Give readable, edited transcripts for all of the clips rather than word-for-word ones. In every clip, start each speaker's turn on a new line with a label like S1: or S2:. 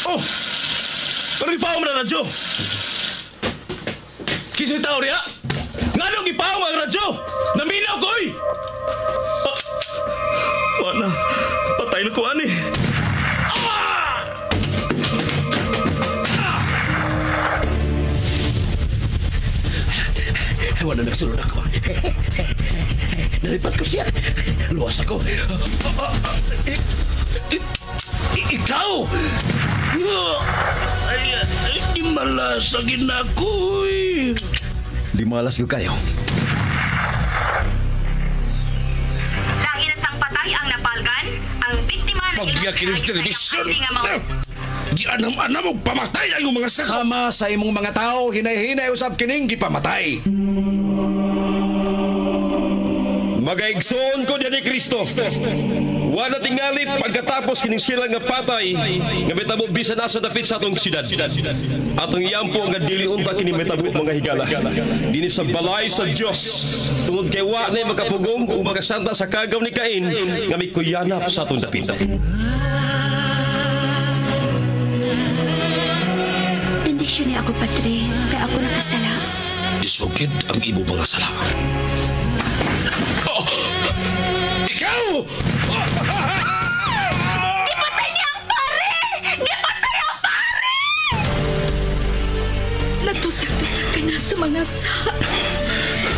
S1: Oh! Parang ipaw mo na radyo! Kisa'y tao riya? Nga nung ipaw mo ang radyo! Naminaw ko eh! Wala. Patay na ko ani. Wala nagsunod ako. Nalipat ko siya. Luwas ako. Ikaw! Di malasagin ako eh.
S2: Di malas ko kayo.
S3: Lahi na sang patay ang napalgan, ang biktima na
S1: Pagyakin ng television. Di anam-anam og pamatay ang mga sako.
S2: Sama sa imong mga tao, hinay-hinay usab kining gipamatay.
S4: Magaigsoon ko diyan ni Kristo. Wala tingali pagkatapos kining sila nga patay nga metabo bisan asa dapit sa atong siyudad. Atong iyampo nga dili unta kini metabo mga higala. Dinhi sa balay sa Dios. Tungod kay wa na makapugong ug magasanta sa kagaw ni Cain nga may kuyanap sa atong dapit.
S5: Bendisyon niya ako, Padre, kaya ako nakasala.
S1: Isukid ang imo mga sala. Oh! Ikaw!
S3: Gipatay niya ang pare! Gipatay ang pare!
S5: Nagtusak-tusak ka na sa mga sa.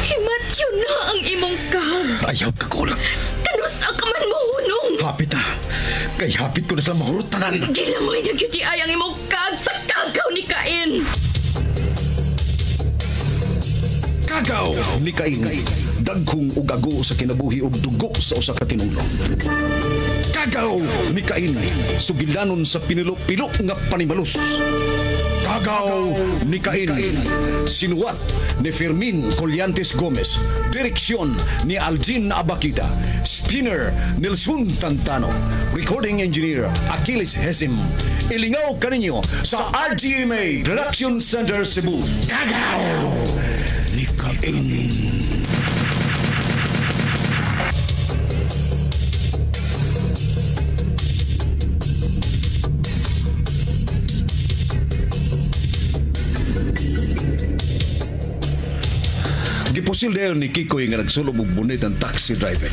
S5: Himatyo na ang imong kag.
S2: Ayaw ka kulang.
S5: Kanusa ka man mohunong.
S2: Hapit na. Kay hapit ko na sa mahurot tanan.
S5: Gilamoy na gyud ay ang imong kag sa kagaw ni Cain.
S2: Kagaw ni Cain. Daghong ugago sa kinabuhi ug dugo sa usa ka tinulong. Kagaw ni Cain. Sugilanon sa pinilo-pilo nga panimalus. Kagaw ni Cain. Sinuwat ni Fermin Colliantes Gomez. Direksyon ni Algin Abakita. Spinner Nelson Tantano. Recording engineer Achilles Hesim. Ilingaw kaninyo sa RGMA Production Center Cebu. Kagaw ni Cain. Gipusil dayon ni Kikoy nga nagsulog og bunit ang taxi driver.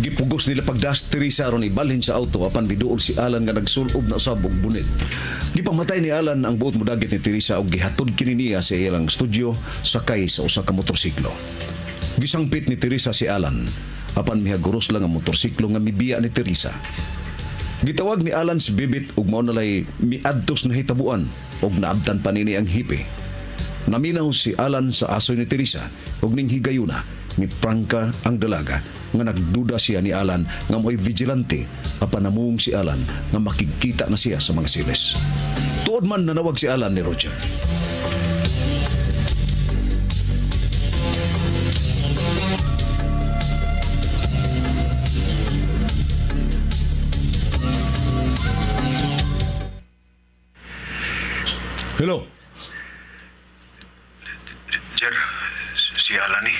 S2: Gipugos nila pagdas Teresa aron ibalhin sa auto apan biduol si Alan nga nagsulob na usab og bunit. Gipamatay ni Alan ang buot modagit ni Teresa og gihatod kini niya sa ilang studio sakay sa usa ka motorsiklo. Gisangpit ni Teresa si Alan apan mihaguros lang ang motorsiklo nga mibiya ni Teresa. Gitawag ni Alan si Bibit ug mao nalay miadtos na hitabuan ug naabtan pa nini ang hipe. Naminaw si Alan sa asoy ni Teresa ug ning higayuna ni Prangka ang dalaga nga nagduda siya ni Alan nga mo'y vigilante apan namuong si Alan nga makikita na siya sa mga siles. Tuod man nanawag si Alan ni Roger. Hello.
S6: Jer, si Alan eh.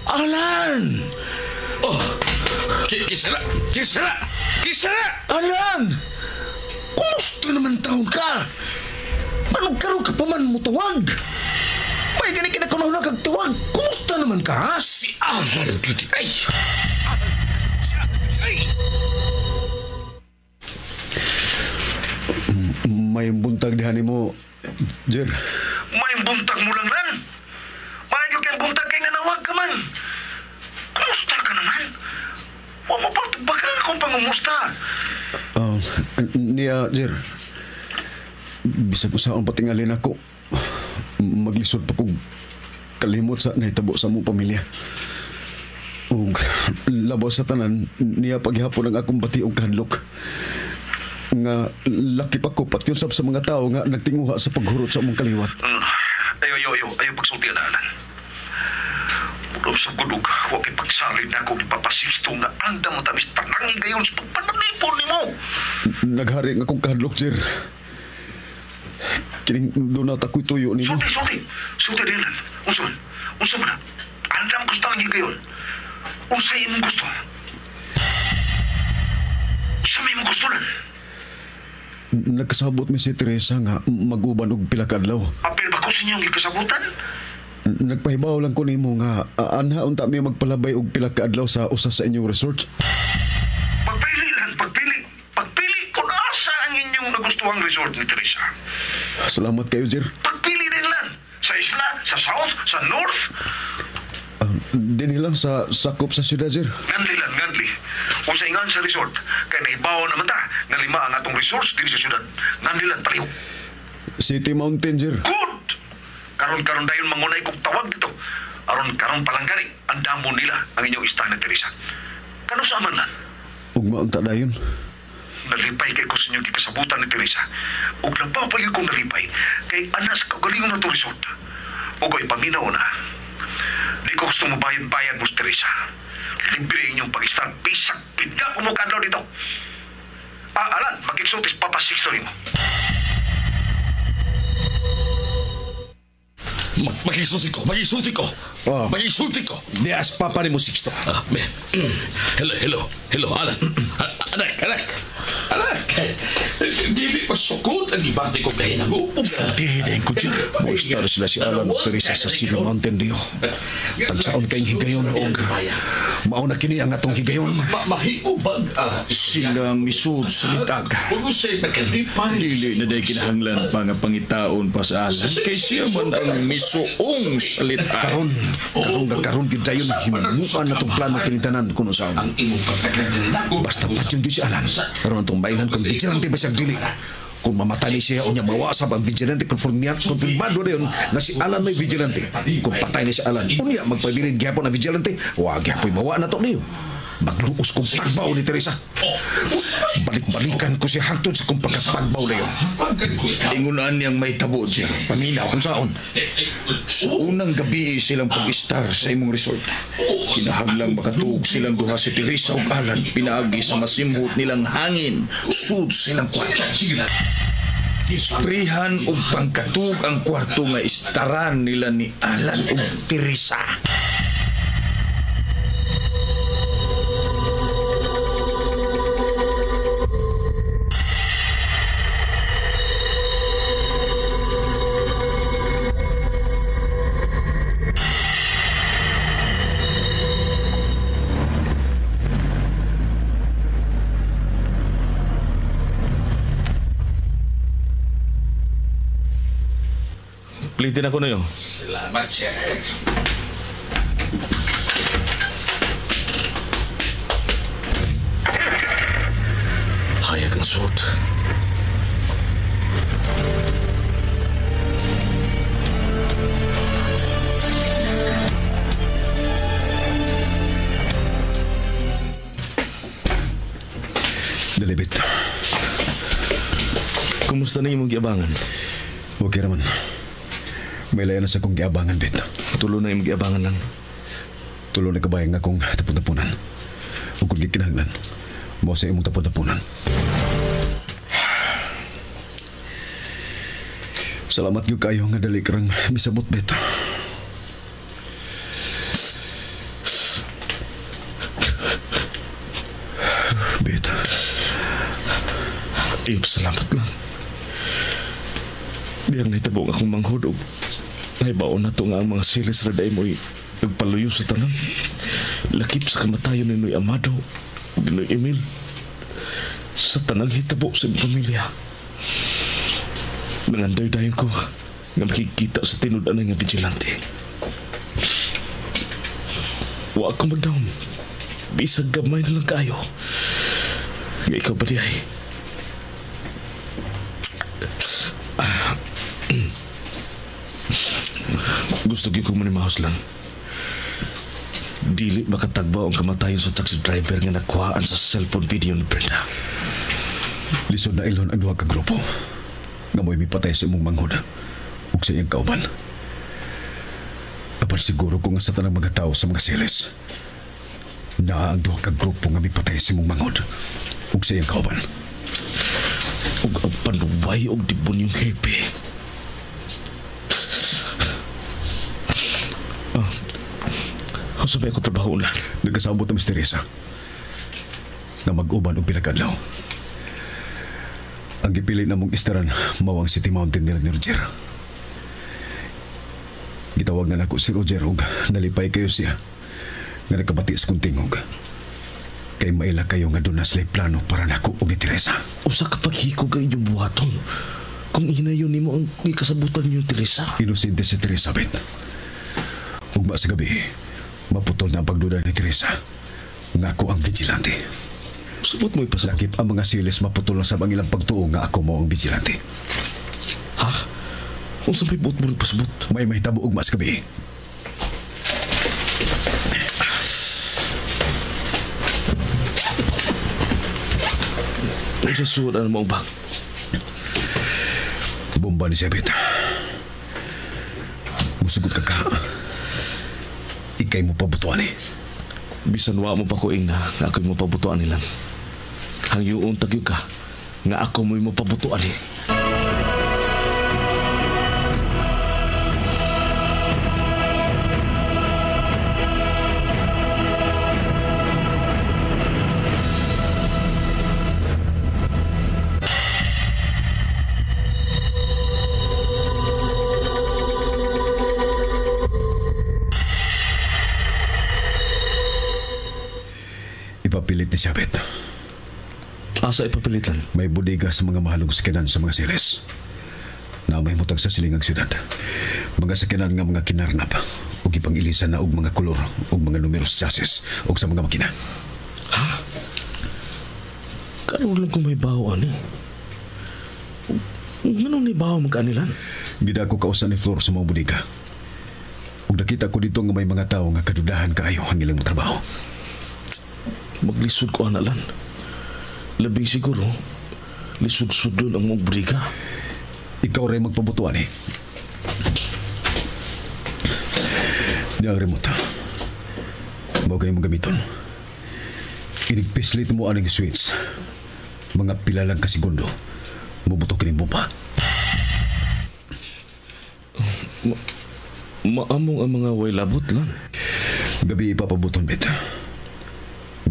S1: Alan! Oh! Kisara! Kisara! Kisara! Alan! Kumusta naman taon ka? Manong ka pa man mo tawag? May gani kinakunaw na kagtawag. Kumusta naman ka, ha? Si Alan! Ay! Ay!
S2: May buntag dihani mo, Jer.
S6: May buntag mo lang lang. Mayo kayong buntag kay nanawag ka man. Kumusta ka naman? Huwag mo pagtubagan akong pangumusta.
S2: Niya, Jer. Bisag ko sa akong patingalin ako. Maglisod pa kong kalimot sa nahitabo sa mong pamilya. Ug labaw sa tanan, niya paghihapon ang akong bati og kahadlok. Nga laki pa ko pat yun sa mga tao nga nagtinguha sa paghurot sa among kaliwat.
S6: Ayaw pagsulti na, Alan. Mula sa gulog, huwag ipagsalin na akong ipapasisto nga anda mo tamis tanangi gayon sa pagpananipon ni mo.
S2: Naghari nga akong kahadlok, Jer. Kining doon na tako'y tuyo ni mo.
S6: Sulti din, Alan. Unsa ba na? Anda mo gusto lagi gayon. Unsa imong gusto? Sa may mo gusto nun.
S2: Nagkasabot mi si Teresa nga mag-uban og pila ka adlaw.
S6: Apil ba ko sa inyong ikasabutan?
S2: Nagpahibaw lang ko nimo nga anha unta mi magpalabay og pila ka adlaw sa usa sa inyong resort.
S6: Pagpili lang, pagpili. Pagpili kung asa ang inyong nagustuhang resort ni Teresa.
S2: Salamat kayo, Jer.
S6: Pagpili din lang. Sa isla, sa south, sa north.
S2: Dinhi lang sa sakop sa syudad, Jer.
S6: Nganli lang, nganli. Kung sa ingan sa resort, kaya naibawa naman ta nga lima ang atong resorts din sa syudad. Nganli lang, taliw.
S2: City Mountain, Jer.
S6: Good! Karon dayon mangunay kong tawag dito. Aron karon palanggani, ang damo nila ang inyong istana, Teresa. Kano sa aman lang?
S2: Ug maunta dayon.
S6: Nalipay kay ko sa inyong kikasabutan ni Teresa. Ug labaw pa yun kong nalipay kay anas kaugalingon na itong resort. Ug ay paminaw na. Di ko gusto mabayad-bayad mo, Teresa. Libre inyong pag-start. Bisag, pidga po mo kadlaw dito. Alan, mag-exotis Papa Sixto mo.
S1: Mag-isulti ko.
S2: Oh.
S1: Mag-isulti ko.
S2: Dias papa ni mo Sixto.
S1: Hello, Alan. Anak. Dili masukot ang ibati ko kayo nag-uupog.
S2: Din ko, Jer. Moistar sila si Alan ug Teresa sa City Mountain Rio. Tagsaon kayong higayon og mauna kini ang atong higayon.
S1: Mahiubag.
S7: Silang misud sa litag.
S1: Huwag sa'y makalipay.
S7: Dili na day kinahanglan pa nga pangitaon pa sa Alan. Kay siya man ang misuong sa litag.
S2: Karon gid dayon himuan na tong plano kinintanan kuno sa
S1: Ang imong pagkakagin ako.
S2: basta patyon gid si Alan. Karon tong bailan kung vigilante ba siya dili. Kung mamatay ni siya o niya mawasab ang vigilante konfirmado na yun na si Alan may vigilante. Kung patay ni si Alan, unya magpabilin gyapon na vigilante, wag gyapon mawa na to niyo. Magluos kong pagbaw ni Teresa. Balik-balikan ko siya hangtod sa kong pagkapagbaw na yun.
S7: Ingunan niyang may tabo siya. Paminaw kung saan. Sa unang gabi silang pag-star sa imong resort. Kinahanglang makatuog silang duha si Teresa ug Alan. Pinaagi sa masimhot nilang hangin. Sud silang kwarto. Isprihan o pangkatug ang kwarto nga istaran nila ni Alan ug Teresa.
S4: Plitin ako na yun.
S1: Salamat, sir.
S4: Hayag ang suot.
S2: Dalibit.
S4: Kumusta na yung giabangan?
S2: Okay raman. May layan na sa kong giabangan, Bet.
S4: Tulo na yung giabangan lang.
S2: Tulo na kabayang akong tapon-tapunan. O kung gikinahanglan, mo sa imong tapon-tapunan. Salamat yung kayo nga dali karang misabot, Bet. Bet.
S4: Salamat lang. Diyang naitabong akong manghudog. Naibaon na to nga ang mga silis na day mo'y nagpaluyo sa tanan. Lakip sa kamatayon ni Noy Amado, ni Noy Emil. Sa tanang hitabo sa iyong pamilya. Nanganday-dayon ko nga makikita sa tinudanan nga vigilante. Wa ako mag-down. Bisag gamay na lang kayo. Nga ikaw ba di ay? Gusto ko manimahos lang. Dili makatagbaw ang kamatayon sa taxi driver nga nakuhaan sa cellphone video ni Brenda.
S2: Lisod na ilon ang duha ka grupo. Nga mo'y mipatay sa imong manghod. Ug sa iyang kauban. Apan siguro ko nga sa tanang mga tao sa mga silis. Na ang duha ka grupo nga mipatay sa imong manghod. Ug sa iyang kauban.
S4: Ug ang panuway og dibon yung hepe.
S2: Sabay ako trabaho lang. Nagkasabot na Miss Teresa. Na mag-uban o pinagkadlaw. Ang gipili na mong istaran mawang City Mountain nila ni Roger. Gitawag na nako si Roger og nalipay kayo siya nga nagkabati sa kong tingog. Kay maila kayo nga doon na sila plano para nako og ni Teresa.
S1: Usa ka paghikog ang inyong buhaton. Kung hinayon nimo ang ikasabutan niyo, Teresa.
S2: Inosente si Teresa, Bet. Ugma sa gabi, maputol na ang pagduda ni Teresa. Nga ang vigilante.
S1: Sabot mo ipasabot.
S2: Lakip ang mga silis maputol na sa ilang pagtuo nga ako mo ang vigilante.
S1: Ha? Kung saan may buot mo rin pasabot?
S2: May mahitabo ugma sa gabi.
S1: Kung sa suod mo ang bag?
S2: Bomba ni Sebet. Musugot ka ka. Ikay mo pabutuan eh.
S1: Bisan wa mo pa ko na ako'y mo pabutuan nilang. Hang yun tagyo ka nga ako mo'y mo pabutuan eh.
S2: Ipapilit ni Sebet.
S1: Asa ipapilitan?
S2: May bodega sa mga mahalong sakinan sa mga siles. Na may mutag sa silingang syudad. Mga sakinan nga mga kinarnap. O ipangilisan na og mga kolor o mga numero sa chassis o sa mga makina.
S1: Ha? Karoon lang kung may baho ani. Ganun ni baho magkanilan?
S2: Gida ko kausan ni Flor sa mga bodega. Ug nakita ko dito nga may mga tao nga kadudahan kaayo ang ilang trabaho.
S1: Maglisod ko analan. Labing siguro, lisod-sudon ang mong briga.
S2: Ikaw rin magpabutuan eh. Di ang remote. Bago kayo magamiton. Inigpislit mo aning switch. Mga pilalang kasigundo. Mubutok kining bomba.
S1: Maamong ang mga way labot lang.
S2: Gabi ipapabuton, Bet.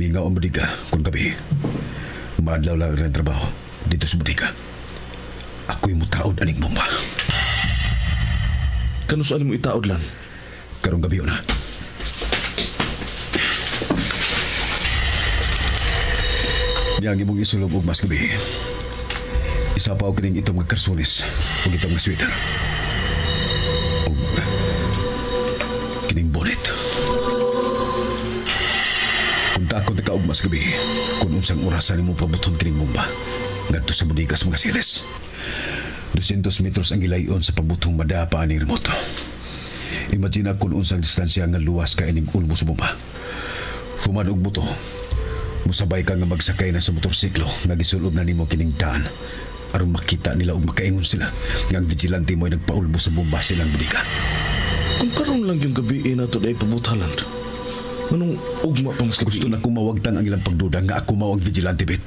S2: Mingaw ang bodega kung gabi. Madlaw lang rin trabaho dito sa bodega. Ako'y mutaod aning bomba.
S1: Kano saan mo itaod lang?
S2: Karong gabi na. Niyang imong isulog og mas gabi. Isa pa o kining itong mga karsunis o itong mga sweater. O kining bonnet. Kung takot na kaog mas gabi, kung unsang orasan mo pabuton kining bomba, ngadto sa bodega sa mga siles. 200 metros ang gilayon sa pabutong madapa ni remote. Imagine kung unsang distansya nga luwas ka ining ulbo sa bomba. Human og buto, musabay ka nga magsakay na sa motorsiklo nga gisulob na nimo kining daan aron makita nila og makaingon sila nga ang vigilante mo'y nagpaulbo sa bomba silang bodega.
S1: Kung karon lang yung gabi nato dahil pabutalan, anong ugma pa mas
S2: Gusto na kong mawagtang ang ilang pagduda nga ako mao ang vigilante, Bet.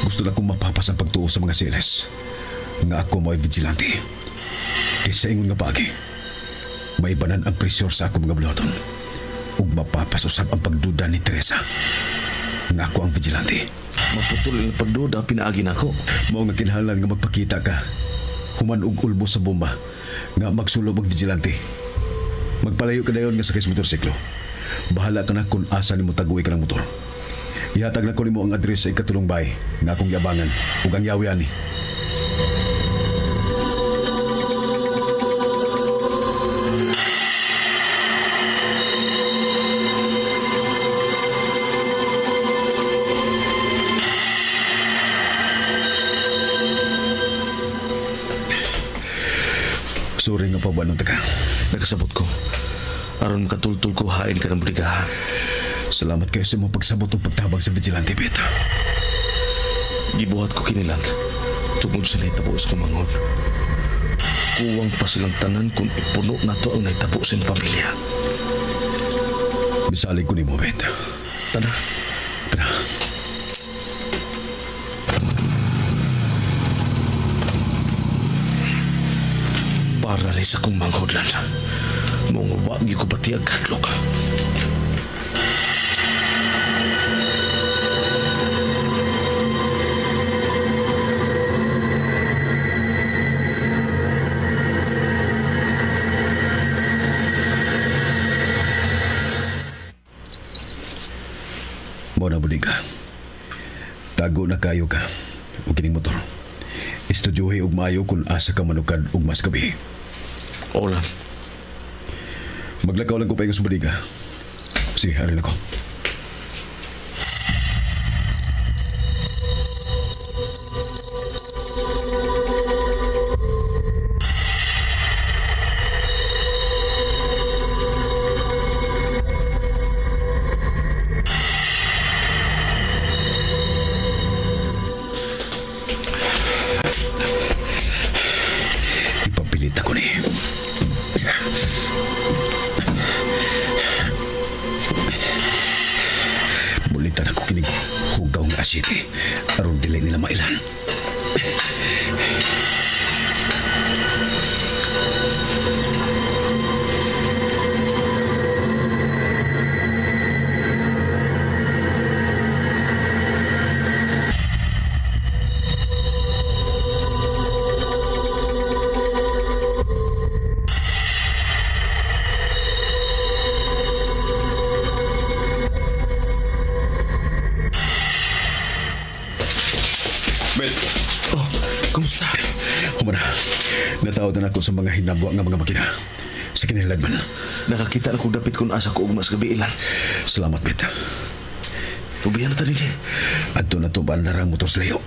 S2: Gusto na kong mapapas ang pagtuo sa mga siles nga ako mo'y vigilante. Kaysa ingon nga pagi, may banan ang presyur sa ako mga bulaton ug mapapas usab ang pagduda ni Teresa nga ako ang vigilante.
S1: Maputol ang pagduda, pinaagi na ako.
S2: Mao nga kinahanglan nga magpakita ka human og ulbo sa bomba nga magsulo mag vigilante. Magpalayo ka dayon nga sakay sa motorsiklo. Bahala ka na kung asa ni mo taguy ka ng motor. Ihatag na ko nimo ang address sa ikatulong bahay nga akong yabangan ug ang yawi ani. Sorry nga pa ba nung taga?
S1: Nagkasabot ko. Aron makatultul ko hain ka ng bodega.
S2: Salamat kayo sa mong pagsabot o pagtabang sa vigilante, Bet.
S1: Gibuhat ko kinilang tungod sa naitabo sa kumangon. Kuwang pa silang tanan kung ipuno na to ang naitabo sa pamilya.
S2: Misalig ko ni mo, Bet.
S1: Tara.
S2: Tara.
S1: Para rin sa kong manghodlan. Mga wagi ko pati ang kadlok.
S2: Mo na budiga. Tago na kayo ka. O kining motor. Istudyohi og maayo kung asa ka manukad og mas gabi.
S1: Oo lang.
S2: Maglakaw lang ko pa sa budiga. Sige, halin ako. Ipapilit ako ni. Bulitan ako kinig hugaw ng asiti aron dili nila mailan.
S4: Bet,
S1: Oh, kumusta?
S2: Humana, natawad na ako sa mga hinabwa nga mga makina. Sa kinahanglan.
S1: Nakakita na kong dapit kung asa ko og mas gabi ilan.
S2: Salamat, Bet.
S1: Tubiyan na tanin eh.
S2: Adto na to bandarang motor sa layo.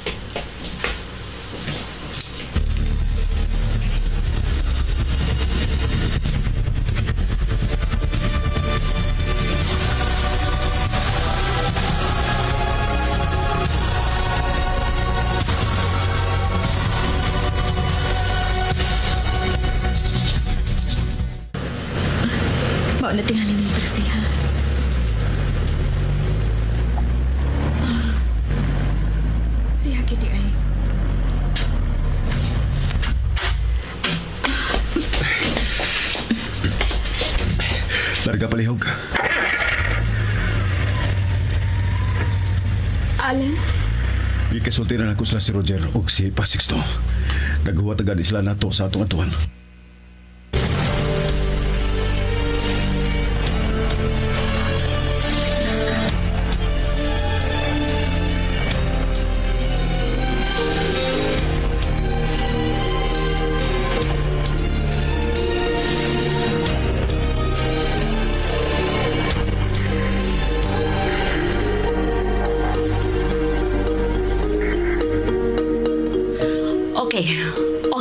S5: Mao na tingali ng taxi, ha? Siya, Kitty, ay.
S2: Larga palihog.
S5: Alan?
S2: Gikasultiran ako sila si Roger o si Pasixto. Naghuwat agad sila nato sa atong atuhan.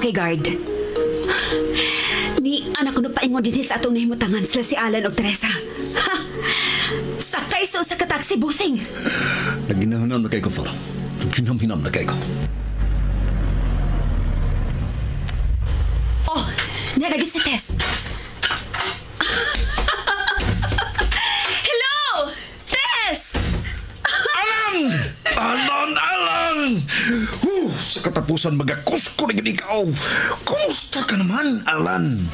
S8: Okay, guard. Ni anak ko na paingon din sa atong nahimutangan sila si Alan o Teresa. Ha! Sakay sa kataksi, busing.
S2: Naginahinam na kayo ko, Fal. Naginahinam na kayo ko.
S8: Oh, nalagay si Tess. Hello! Tess!
S1: Alan! Sa katapusan magakus ko na ikaw. Kumusta ka naman, Alan?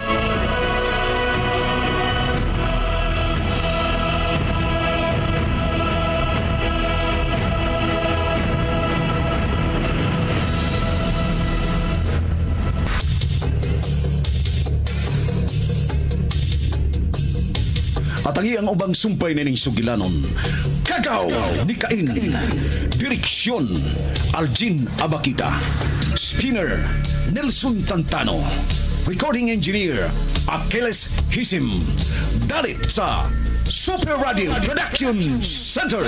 S2: Atangi ang ubang sumpay na ning sugilanon. Kagaw ni Cain. Direksyon Aljin Abakita. Spinner Nelson Tantano. Recording Engineer Achilles Hisim. Dalit sa Super Radio Production Center.